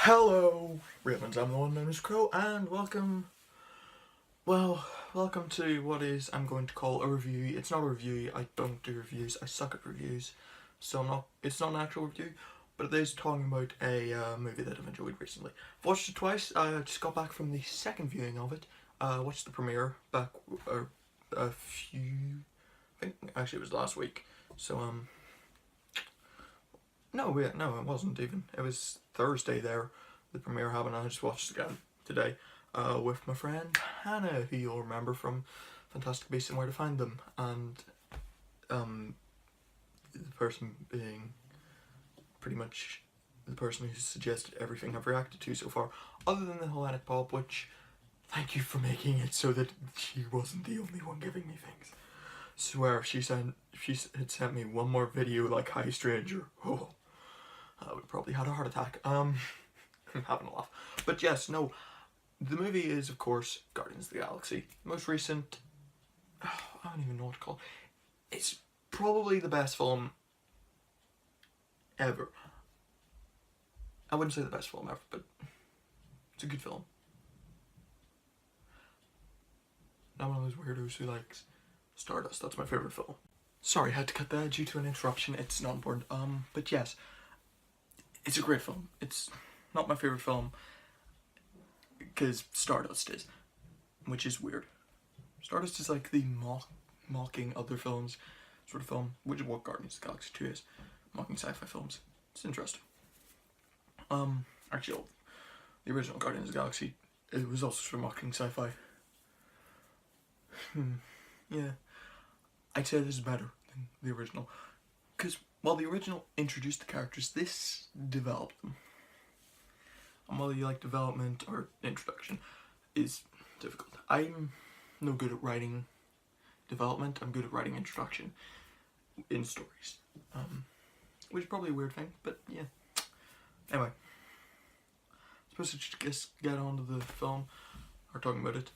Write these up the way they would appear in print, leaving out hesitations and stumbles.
Hello, Ravens, I'm the one known as Crow, and welcome to what I'm going to call a review. It's not a review, I don't do reviews, I suck at reviews, so it's not an actual review, but it is talking about a movie that I've enjoyed recently. I've watched it twice. I just got back from the second viewing of it. Watched the premiere back, a few, I think, actually it was last week, so no, wait, no, it wasn't even. It was Thursday there, the premiere happened, and I just watched it again today with my friend Hannah, who you'll remember from Fantastic Beasts and Where to Find Them, and the person being pretty much the person who suggested everything I've reacted to so far, other than the Hellenic Pop, which, thank you for making it so that she wasn't the only one giving me things. Swear, if she had sent me one more video like Hi Stranger, oh, I would have probably had a heart attack. I'm having a laugh. But yes, no, the movie is, of course, Guardians of the Galaxy. Most recent, I don't even know what to call it. It's probably the best film ever. I wouldn't say the best film ever, but it's a good film. Not one of those weirdos who likes Stardust. That's my favourite film. Sorry, I had to cut that due to an interruption. It's not important. But yes, it's a great film. It's not my favourite film because Stardust is, which is weird. Stardust is like the mocking other films sort of film, which is what Guardians of the Galaxy 2 is. Mocking sci-fi films. It's interesting. Actually, the original Guardians of the Galaxy, it was also sort of mocking sci-fi. Yeah. I'd say this is better than the original. Because while the original introduced the characters, this developed them. And whether you like development or introduction is difficult. I'm no good at writing development, I'm good at writing introduction in stories. Which is probably a weird thing, but yeah. Anyway. I'm supposed to just get on to the film, or talking about it.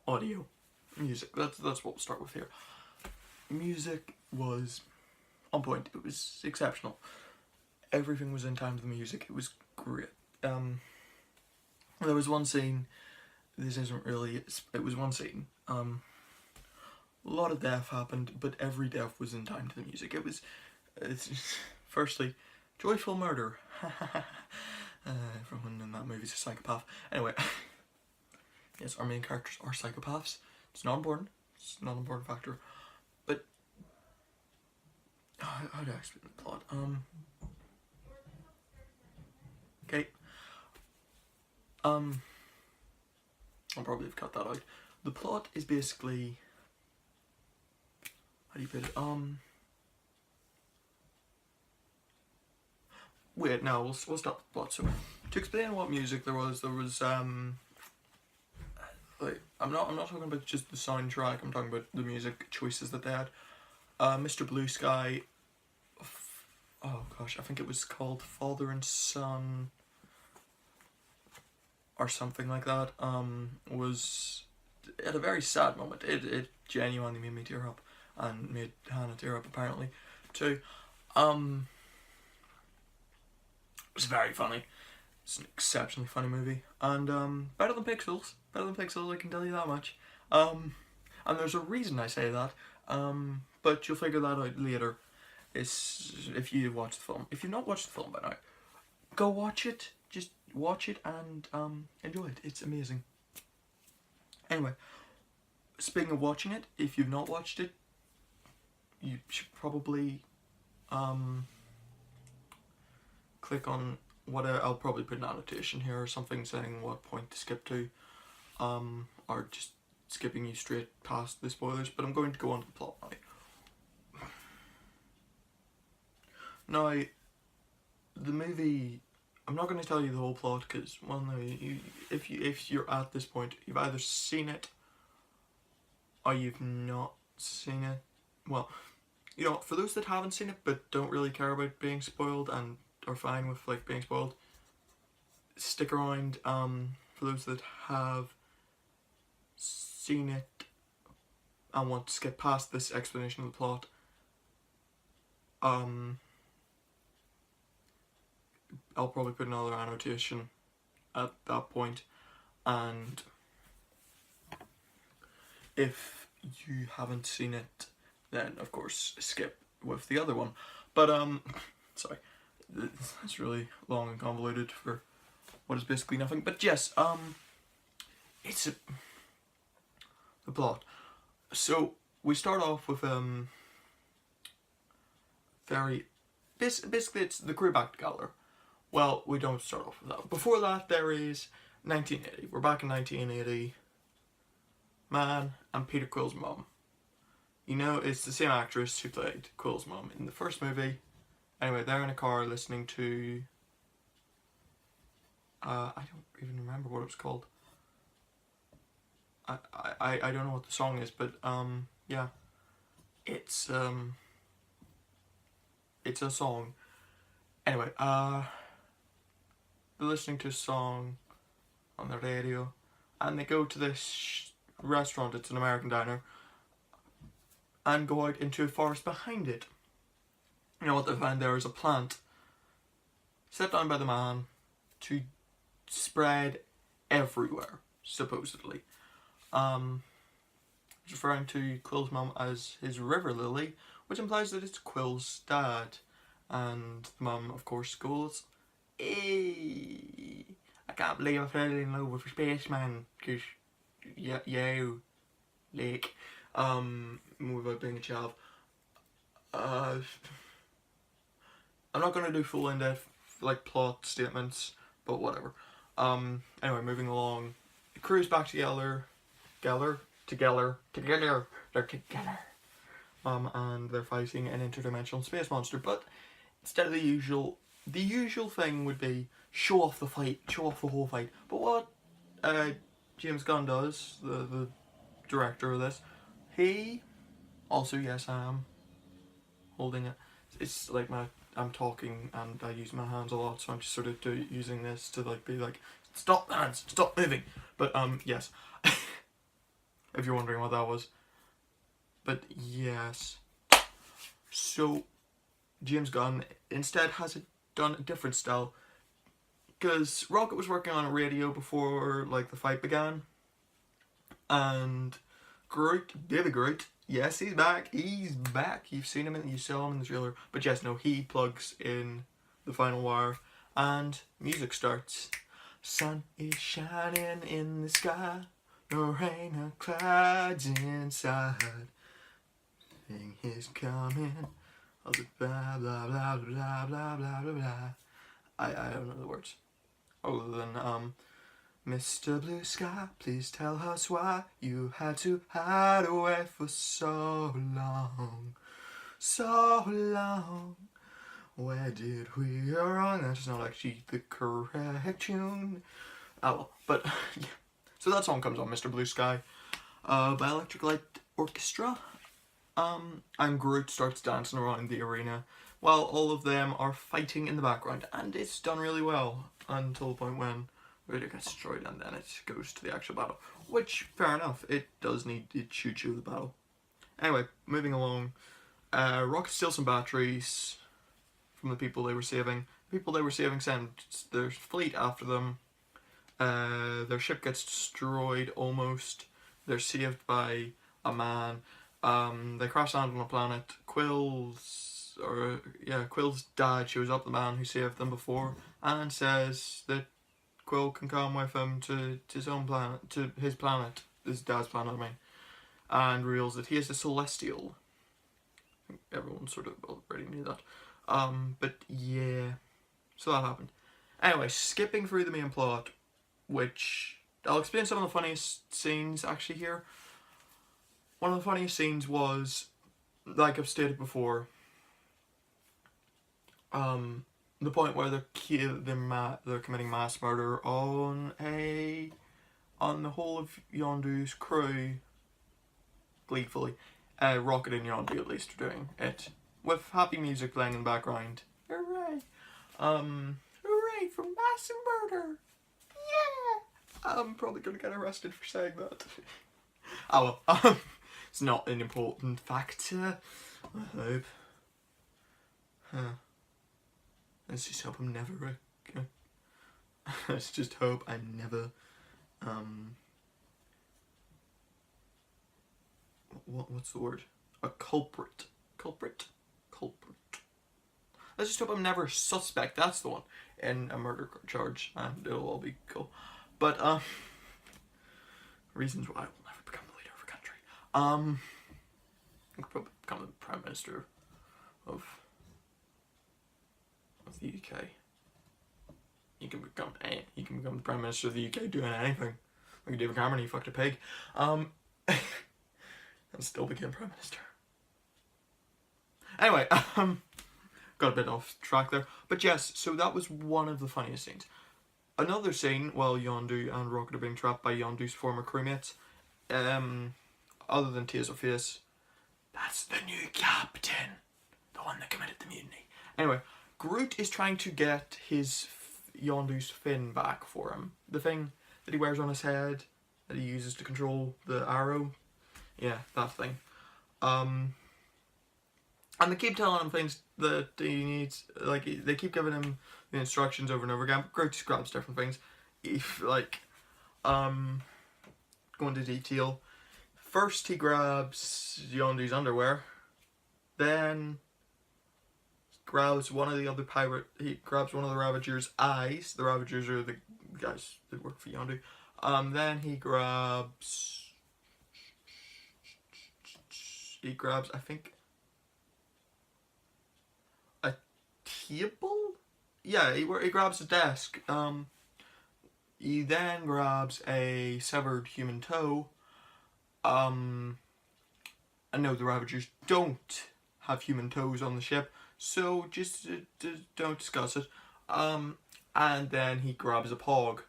Audio. Music. That's what we'll start with here. Music was on point. It was exceptional. Everything was in time to the music. It was great. There was one scene. This isn't really. It was one scene. A lot of death happened, but every death was in time to the music. It's firstly, joyful murder. Everyone in that movie's a psychopath. Anyway, yes, our main characters are psychopaths. It's not important. It's not an important factor. But how do I explain the plot? Okay. I'll probably have cut that out. The plot is basically, how do you put it? Wait, no, we'll stop the plot. So, to explain what music there was like, I'm not talking about just the soundtrack. I'm talking about the music choices that they had. Mr. Blue Sky. Oh gosh, I think it was called Father and Son, or something like that. Was at a very sad moment. It genuinely made me tear up, and made Hannah tear up apparently too. It was very funny. It's an exceptionally funny movie, and better than Pixels. Better than Pixels, I can tell you that much. And there's a reason I say that. But you'll figure that out later. Is if you watch the film. If you've not watched the film by now, go watch it. Just watch it and enjoy it. It's amazing. Anyway, speaking of watching it, if you've not watched it, you should probably click on what I'll probably put an annotation here or something saying what point to skip to, or just skipping you straight past the spoilers. But I'm going to go on to the plot now. Now, the movie, I'm not going to tell you the whole plot because, well, no, if you're at this point, you've either seen it or you've not seen it. Well, you know, for those that haven't seen it but don't really care about being spoiled and are fine with like being spoiled, stick around. For those that have seen it and want to skip past this explanation of the plot, I'll probably put another annotation at that point, and if you haven't seen it, then of course skip with the other one. But sorry, that's really long and convoluted for what is basically nothing. But yes, it's the plot. So we start off with basically it's the crew back together. Well, we don't start off with that. Before that, there is 1980. We're back in 1980. Man and Peter Quill's mum. You know, it's the same actress who played Quill's mum in the first movie. Anyway, they're in a car listening to... I don't even remember what it was called. I don't know what the song is, but yeah. It's a song. Anyway, they're listening to a song on the radio, and they go to this restaurant. It's an American diner, and go out into a forest behind it. You know what they find there is a plant set down by the man to spread everywhere, supposedly. Referring to Quill's mum as his river lily, which implies that it's Quill's dad. And the mum, of course, goes, "Hey, I can't believe I fell in love with a spaceman, because, yeah, like, without being a child. I'm not going to do full in-depth, like, plot statements, but whatever. Anyway, moving along. The crew's back together. Together. They're together. And they're fighting an interdimensional space monster, but instead of the usual thing would be show off the fight, show off the whole fight. But what James Gunn does, the director of this, he also, yes, I am holding it. It's like I'm talking and I use my hands a lot, so I'm just sort of using this to be like, stop hands, stop moving. But yes, if you're wondering what that was. But yes, so James Gunn instead has done a different style, because Rocket was working on a radio before the fight began, and Baby Groot, yes, he's back. You saw him in the trailer, but yes, no, he plugs in the final wire, and music starts. Sun is shining in the sky, no rain or clouds inside. Thing is coming. All the blah blah blah blah blah blah blah blah. I don't know the words. Other than Mr. Blue Sky, please tell us why you had to hide away for so long. So long. Where did we go wrong? That's not actually the correct tune. Oh well, but yeah. So that song comes on, Mr. Blue Sky, by Electric Light Orchestra. And Groot starts dancing around the arena while all of them are fighting in the background, and it's done really well until the point when Radio gets destroyed and then it goes to the actual battle, which, fair enough, it does need it shoot you the battle. Anyway, moving along, Rocket steals some batteries from the people they were saving. The people they were saving send their fleet after them. Their ship gets destroyed almost. They're saved by a man. They crash land on a planet. Quill's dad shows up, the man who saved them before, and says that Quill can come with him to his own planet, to his planet, his dad's planet, I mean, and reveals that he is a Celestial. I think everyone sort of already knew that. But yeah, so that happened. Anyway, skipping through the main plot, which I'll explain some of the funniest scenes actually here. One of the funniest scenes was, like I've stated before, the point where they're committing mass murder on the whole of Yondu's crew, gleefully. Rocket and Yondu at least are doing it, with happy music playing in the background. Hooray! Hooray for mass murder! Yeah! I'm probably gonna get arrested for saying that. Oh well, it's not an important factor, I hope. Let's just hope I'm never let's just hope I never, what's the word? A culprit. Culprit? Culprit. Let's just hope I'm never a suspect, that's the one, in a murder charge, and it'll all be cool. But, reasons why I will never become the leader of a country. I could probably become the Prime Minister of the UK. You can become the Prime Minister of the UK doing anything. Like David Cameron, he fucked a pig. And still became Prime Minister. Anyway, got a bit off track there. But yes, so that was one of the funniest scenes. Another scene, while Yondu and Rocket are being trapped by Yondu's former crewmates, other than Taserface, that's the new captain. The one that committed the mutiny. Anyway, Groot is trying to get his Yondu's fin back for him. The thing that he wears on his head, that he uses to control the arrow. Yeah, that thing. And they keep telling him things that he needs, like, they keep giving him the instructions over and over again. Groot just grabs different things. If, like, go into detail. First he grabs Yondu's underwear. Then grabs one of the other he grabs one of the Ravagers' eyes. The Ravagers are the guys that work for Yondu. Then he grabs, I think, a table? Yeah, he grabs a desk. He then grabs a severed human toe. And no, the Ravagers don't have human toes on the ship, so just don't discuss it. And then he grabs a pog.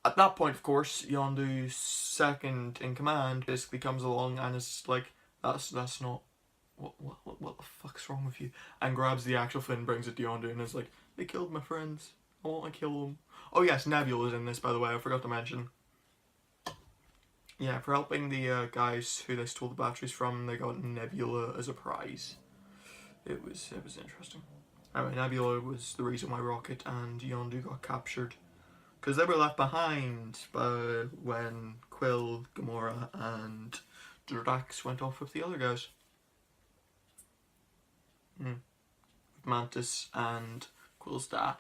At that point, of course, Yondu's second in command basically comes along and is like, that's not, what the fuck's wrong with you? And grabs the actual fin, brings it to Yondu, and is like, they killed my friends, I want to kill them. Oh yes, Nebula's in this, by the way, I forgot to mention. Yeah, for helping the guys who they stole the batteries from, they got Nebula as a prize. It was interesting. Anyway, Nebula was the reason why Rocket and Yondu got captured. Because they were left behind when Quill, Gamora, and Drax went off with the other guys. Mantis and Quill's dad.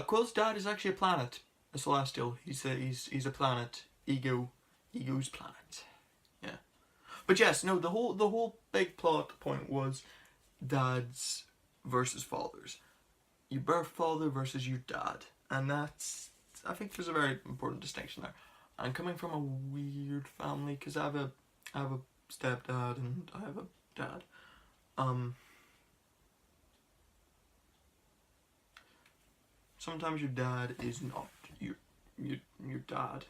Quill's dad is actually a planet, a celestial. He's a planet. Ego's planet. Yeah. But yes, no, the whole big plot point was dads versus fathers. Your birth father versus your dad. And that's, I think there's a very important distinction there. I'm coming from a weird family because I have a stepdad and I have a dad. Sometimes your dad is not your dad.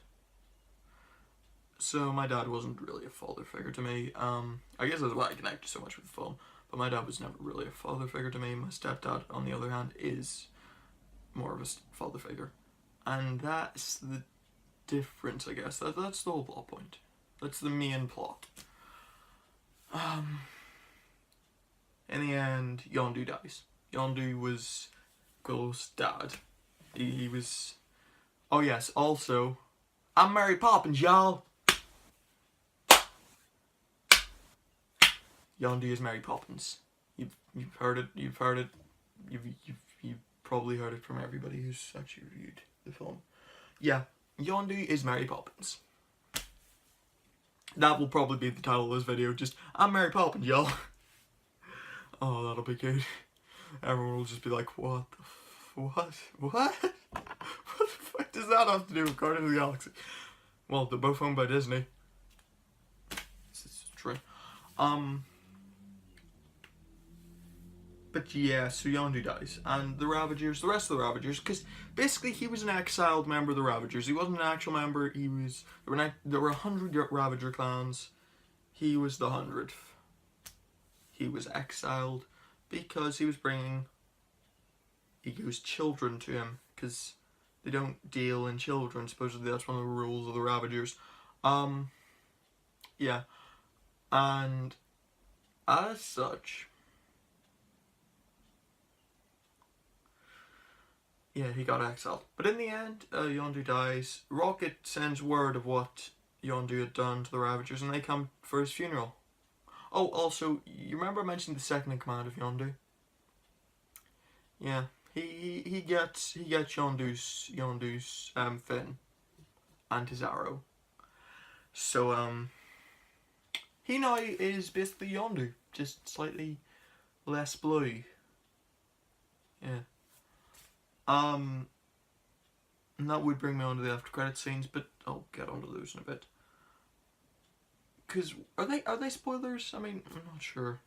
So my dad wasn't really a father figure to me. I guess that's why I connected so much with the film. But my dad was never really a father figure to me. My stepdad, on the other hand, is more of a father figure. And that's the difference, I guess. That's the whole plot point. That's the main plot. In the end, Yondu dies. Yondu was Quill's dad. He was... Oh yes, also, I'm Mary Poppins, y'all! Yondu is Mary Poppins. You've heard it. You've probably heard it from everybody who's actually reviewed the film. Yeah, Yondu is Mary Poppins. That will probably be the title of this video. Just, I'm Mary Poppins, y'all. Oh, that'll be good. Everyone will just be like, what? What the fuck does that have to do with Guardians of the Galaxy? Well, they're both owned by Disney. This is true. But yeah, so Yondu dies, and the Ravagers, the rest of the Ravagers, because basically he was an exiled member of the Ravagers. He wasn't an actual member. He was there were 100 Ravager clans. He was the 100th. He was exiled because he was bringing Ego's children to him, because they don't deal in children. Supposedly that's one of the rules of the Ravagers. Yeah, and as such, yeah, he got exiled. But in the end, Yondu dies. Rocket sends word of what Yondu had done to the Ravagers, and they come for his funeral. Oh, also, you remember I mentioned the second in command of Yondu? Yeah, he gets Yondu's fin and his arrow. So he now is basically Yondu, just slightly less blue. Yeah. And that would bring me on to the after credit scenes, but I'll get onto those in a bit. Cause are they spoilers? I mean, I'm not sure.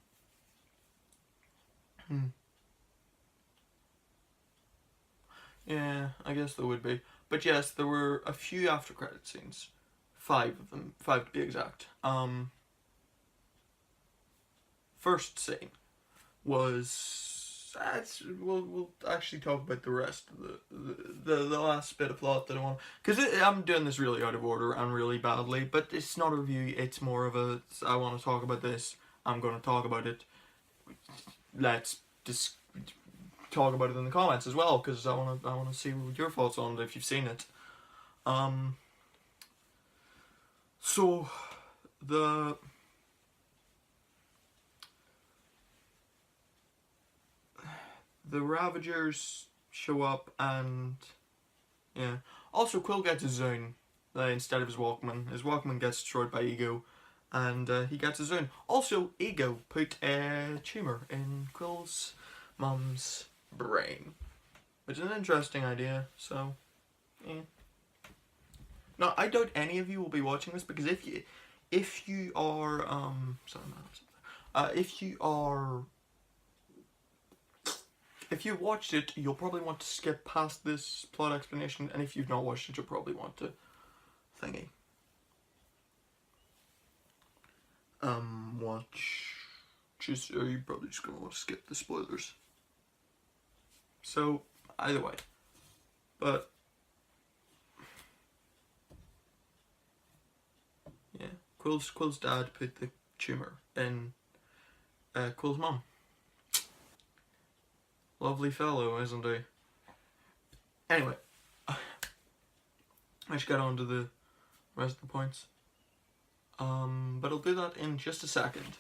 Yeah, I guess there would be. But yes, there were a few after credit scenes. 5 of them, 5 to be exact. First scene was we'll actually talk about the rest of the last bit of plot that I want, because I'm doing this really out of order and really badly, but it's not a review, it's more of a I want to talk about this, I'm going to talk about it, let's just talk about it in the comments as well, because I want to see what your thoughts on it if you've seen it. So the Ravagers show up, and yeah. Also, Quill gets his zone instead of his Walkman. His Walkman gets destroyed by Ego, and he gets his zone. Also, Ego put a tumour in Quill's mum's brain, which is an interesting idea. So, yeah. Now, I doubt any of you will be watching this, because if you are if you've watched it, you'll probably want to skip past this plot explanation, and if you've not watched it, you'll probably want to thingy. Or you're probably just gonna want to skip the spoilers. So, either way. But, yeah, Quill's dad put the tumour in Quill's mum. Lovely fellow, isn't he? Anyway, I should get on to the rest of the points. But I'll do that in just a second.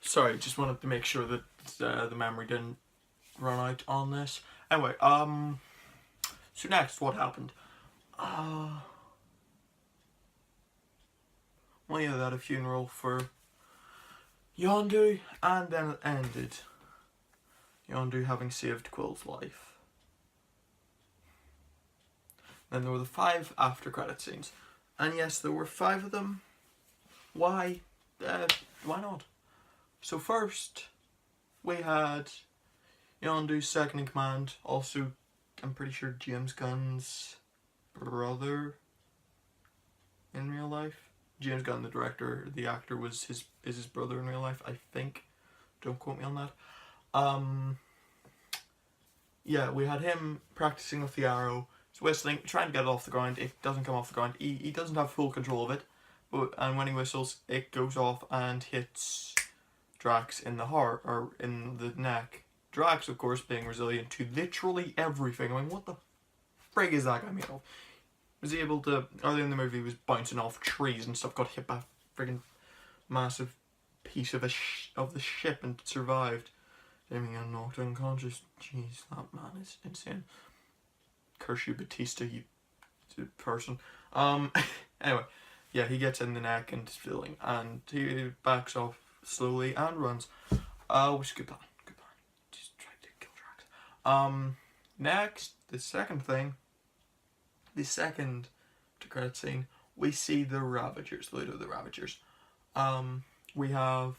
Sorry, just wanted to make sure that the memory didn't run out on this. Anyway, so next, what happened? Well, yeah, they had a funeral for Yondu, and then it ended. Yondu having saved Quill's life. Then there were the 5 after credit scenes. And yes, there were 5 of them. Why? Why not? So first, we had Yondu's second in command. Also, I'm pretty sure James Gunn's brother in real life. James Gunn, the director, the actor, is his brother in real life, I think. Don't quote me on that. Yeah, we had him practicing with the arrow. He's whistling, trying to get it off the ground. It doesn't come off the ground. He doesn't have full control of it. And when he whistles, it goes off and hits Drax in the heart, or in the neck. Drax, of course, being resilient to literally everything. I mean, what the frig is that guy made of? Was he able to, earlier in the movie, he was bouncing off trees and stuff, got hit by a friggin' massive piece of the ship and survived. Didn't get knocked unconscious. Jeez, that man is insane. Curse you, Batista, you person. Anyway, yeah, he gets in the neck and is feeling, and he backs off slowly and runs. Which is good plan. Good plan. Just try to kill Drax. Next, the second to credit scene, we see the Ravagers, the leader of the Ravagers. We have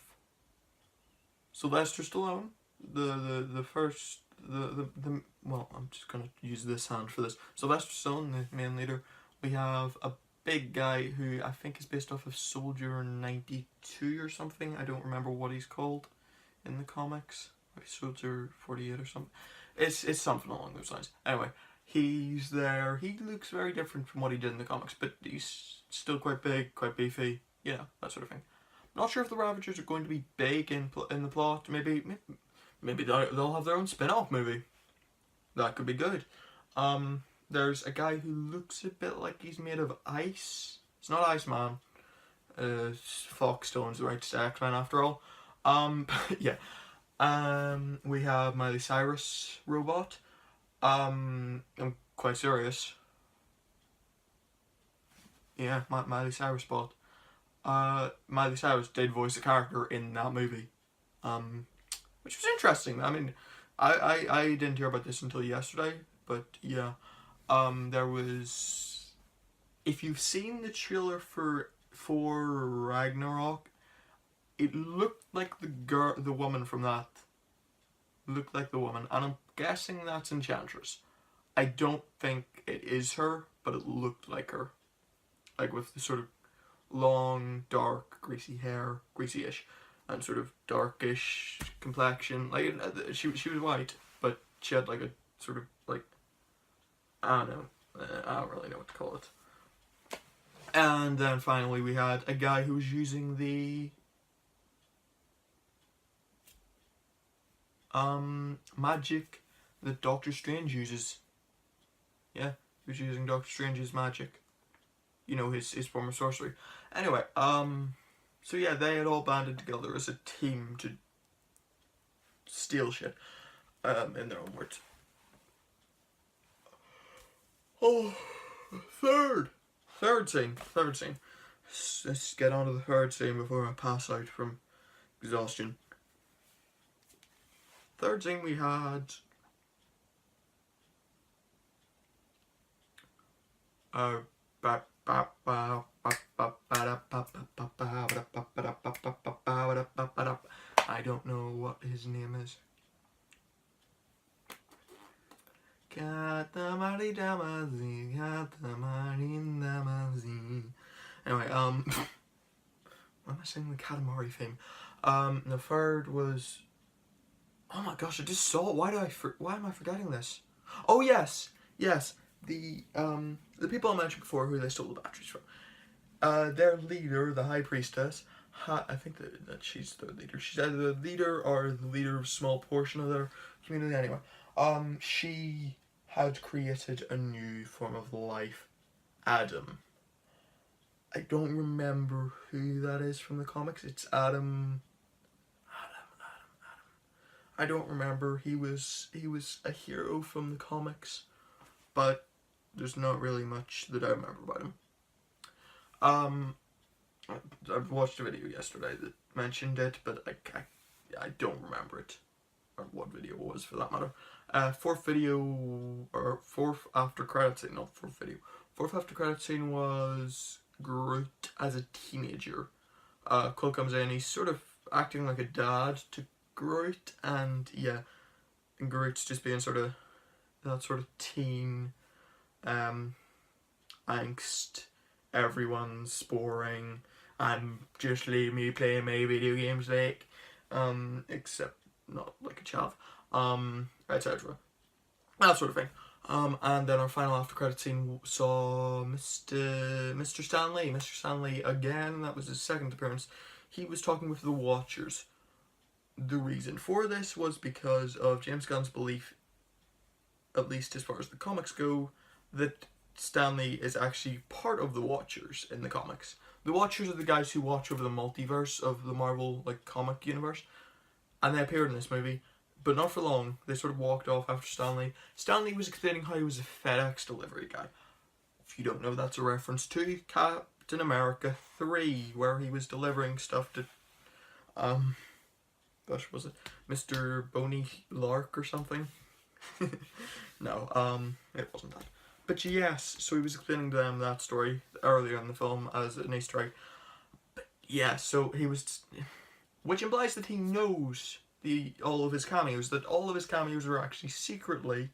Sylvester Stallone, well, I'm just gonna use this hand for this. Sylvester Stallone, the main leader. We have a big guy who I think is based off of Soldier 92 or something. I don't remember what he's called in the comics. Like Soldier 48 or something. It's something along those lines. Anyway, he's there. He looks very different from what he did in the comics, but he's still quite big, quite beefy. Yeah, that sort of thing. Not sure if the Ravagers are going to be big in the plot. Maybe they'll have their own spin-off movie. that could be good. There's a guy who looks a bit like he's made of ice. It's not Iceman. Foxstone's the right to X-Men after all. But yeah. We have Miley Cyrus robot. I'm quite serious. Yeah, Miley Cyrus bot. Miley Cyrus did voice a character in that movie. Which was interesting. I mean, I didn't hear about this until yesterday, but yeah. There was, if you've seen the trailer for Ragnarok, it looked like the woman from that. Looked like the woman, and I'm guessing that's Enchantress. I don't think it is her, but it looked like her, like with the sort of long, dark, greasy hair, greasy-ish, and sort of darkish complexion. Like she was white, but she had like a sort of like, I don't know, I don't really know what to call it. And then finally we had a guy who was using the magic that Doctor Strange uses. Yeah, he was using Doctor Strange's magic. You know, his form of sorcery. Anyway, so yeah, they had all banded together as a team to steal shit, in their own words. Oh, third scene. Let's get on to the third scene before I pass out from exhaustion. Third scene we had I don't know what his name is. Anyway, why am I singing the Katamari theme? The third was, oh my gosh, I just saw it. Why am I forgetting this? Oh yes. The people I mentioned before who they stole the batteries from. Their leader, the High Priestess, I think that she's the leader. She's either the leader or the leader of a small portion of their community. Anyway, she had created a new form of life, Adam. I don't remember who that is from the comics. It's Adam. I don't remember. He was a hero from the comics, but there's not really much that I remember about him. I've watched a video yesterday that mentioned it, but I don't remember it, or what video it was for that matter. Fourth after credit scene, not fourth video. Fourth after credit scene was Groot as a teenager. Quill comes in, he's sort of acting like a dad to Groot, and yeah, and Groot's just being sort of that sort of teen angst. Everyone's boring, and just leave me playing my video games, like, except not like a chav, etc. That sort of thing. And then our final after credit scene saw Mr. Stanley. Mr. Stanley again. That was his second appearance. He was talking with the Watchers. The reason for this was because of James Gunn's belief, at least as far as the comics go, that Stanley is actually part of the Watchers in the comics. The Watchers are the guys who watch over the multiverse of the Marvel comic universe, and they appeared in this movie, but not for long. They sort of walked off after Stanley. Stanley was explaining how he was a FedEx delivery guy. If you don't know, that's a reference to Captain America 3, where he was delivering stuff to was it Mr. Boney Lark or something? No, it wasn't that. But yes, so he was explaining to them that story earlier in the film as an Easter egg. But yeah, so he was, which implies that he knows all of his cameos, that all of his cameos are actually secretly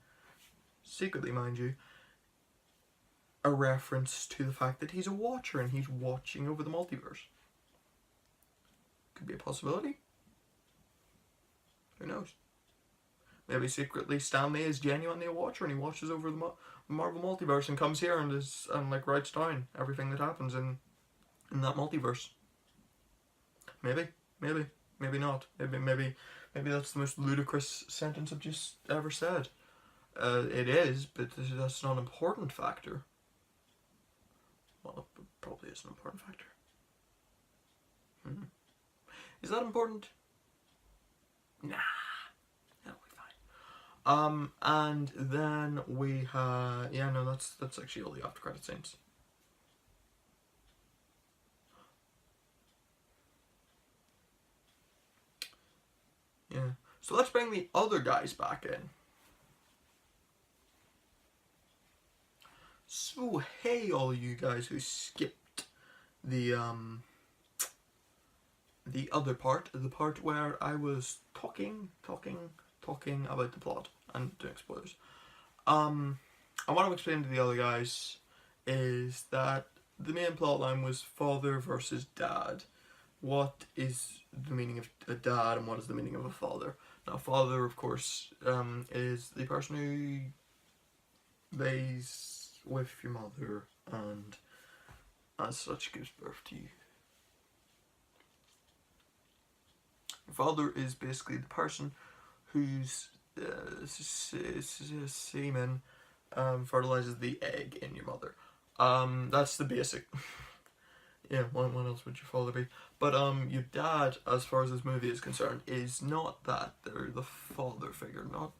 mind you, a reference to the fact that he's a watcher and he's watching over the multiverse. Could be a possibility. Who knows? Maybe secretly Stanley is genuinely a watcher and he watches over the Marvel multiverse and comes here and writes down everything that happens in that multiverse. Maybe not. Maybe that's the most ludicrous sentence I've just ever said. It is, but that's not an important factor. Well, it probably is an important factor. Is that important? Nah, that'll be fine. And then we have, yeah, no, that's actually all the after credit scenes. Yeah. So let's bring the other guys back in. So hey, all you guys who skipped the other part, the part where I was talking about the plot and doing spoilers. And what I've explained to the other guys is that the main plot line was father versus dad. What is the meaning of a dad and what is the meaning of a father? Now, father, of course, is the person who lays with your mother and as such gives birth to you. Father is basically the person whose semen fertilizes the egg in your mother. That's the basic. Yeah, what else would your father be? But your dad, as far as this movie is concerned, is not that. They're the father figure, not,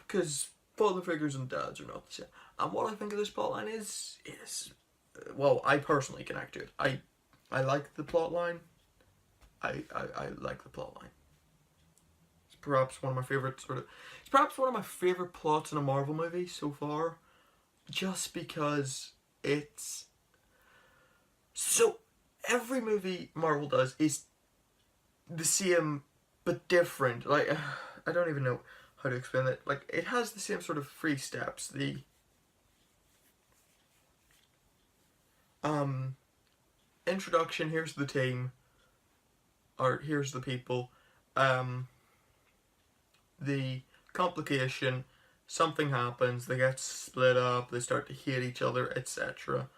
because father figures and dads are not the same. And what I think of this plotline is, well, I personally connect to it. I like the plotline. I like the plotline. It's perhaps one of my favorite It's perhaps one of my favorite plots in a Marvel movie so far, just because it's so. Every movie Marvel does is the same but different. Like, I don't even know how to explain it. Like, it has the same sort of 3 steps. The introduction, here's the team, or here's the people. The complication, something happens, they get split up, they start to hate each other, etc.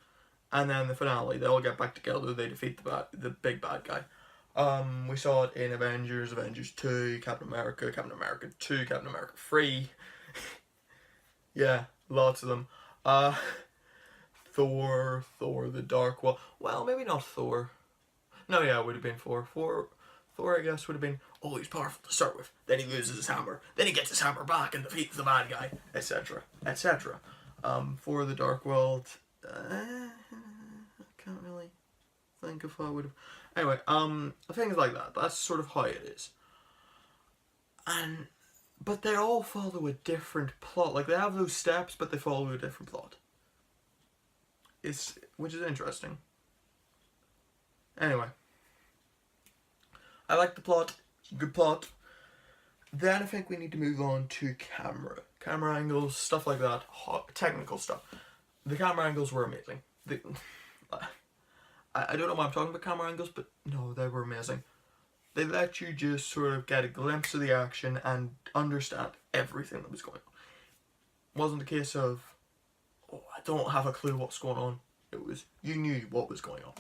And then the finale, they all get back together, they defeat the big bad guy. We saw it in Avengers 2, Captain America 2, Captain America 3. Yeah, lots of them. Thor, the Dark World. Well, maybe not Thor. No, yeah, it would have been Thor, I guess, would have been, oh, he's powerful to start with. Then he loses his hammer. Then he gets his hammer back and defeats the bad guy, etc., etc. For the Dark World, I can't really think if I would have. Anyway, things like that. That's sort of how it is. But they all follow a different plot. Like, they have those steps, but they follow a different plot. Which is interesting. Anyway, I like the plot. Good plot. Then I think we need to move on to camera angles, stuff like that, technical stuff. The camera angles were amazing. I don't know why I'm talking about camera angles, but no, they were amazing. They let you just sort of get a glimpse of the action and understand everything that was going on. It wasn't a case of, oh, I don't have a clue what's going on. It was, you knew what was going on.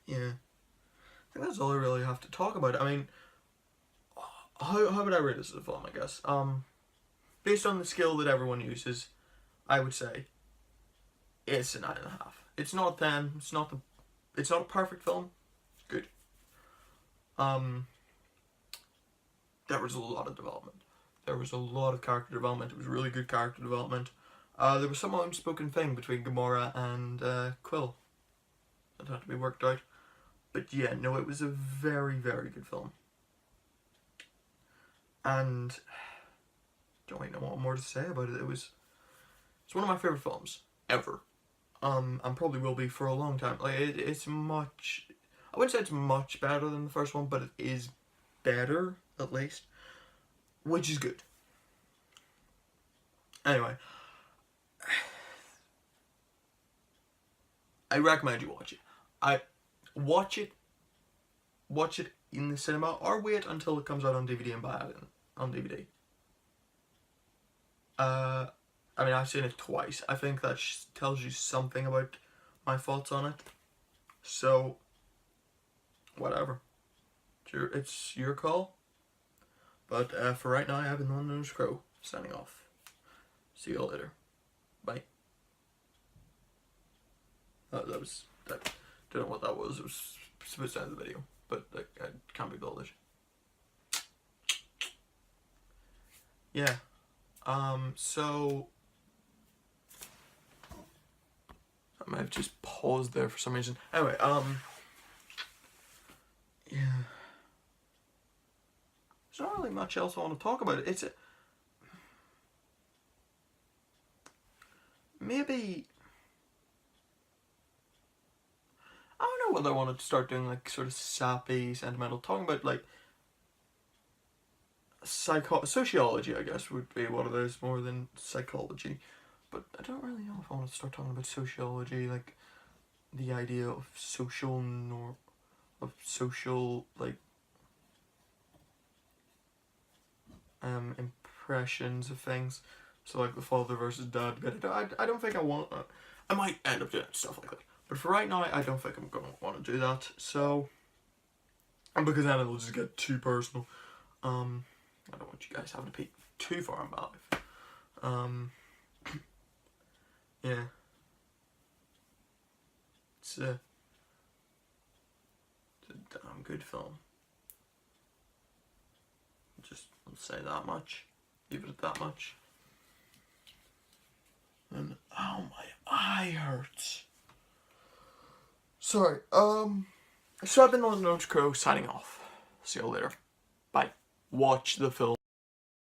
Yeah. I think that's all I really have to talk about. I mean, how would I rate this as a film, I guess? Based on the skill that everyone uses, I would say it's a 9.5. It's not 10. It's not a perfect film. It's good. There was a lot of development. There was a lot of character development. It was really good character development. There was some unspoken thing between Gamora and Quill that had to be worked out. But yeah, no, it was a very, very good film. And don't really know what more to say about it. It's one of my favorite films ever. And probably will be for a long time. Like, it's much, I wouldn't say it's much better than the first one, but it is better, at least, which is good. Anyway, I recommend you watch it. Watch it in the cinema, or wait until it comes out on DVD and buy it on DVD. I mean, I've seen it twice. I think that tells you something about my thoughts on it. So, whatever. It's your call. But for right now, I have been on Nose Crow, signing off. See you later. Bye. That was, I don't know what that was. It was supposed to end the video, but I can't be bothered. Yeah. So I might have just paused there for some reason. Anyway, yeah. There's not really much else I want to talk about. Maybe, I don't know whether I wanted to start doing like sort of sappy, sentimental, talking about like sociology, I guess, would be what it is more than psychology. But I don't really know if I want to start talking about sociology, like the idea of social like impressions of things. So like the father versus dad bit. I don't think I want. I might end up doing stuff like that, but for right now, I don't think I'm gonna want to do that. So, and because then it'll just get too personal. I don't want you guys having to peek too far in my life. Yeah. It's a damn good film. Just I'll say that much. Leave it at that much. And oh, my eye hurts. Sorry. So I've been on Nose Crow signing off. See you later. Bye. Watch the film.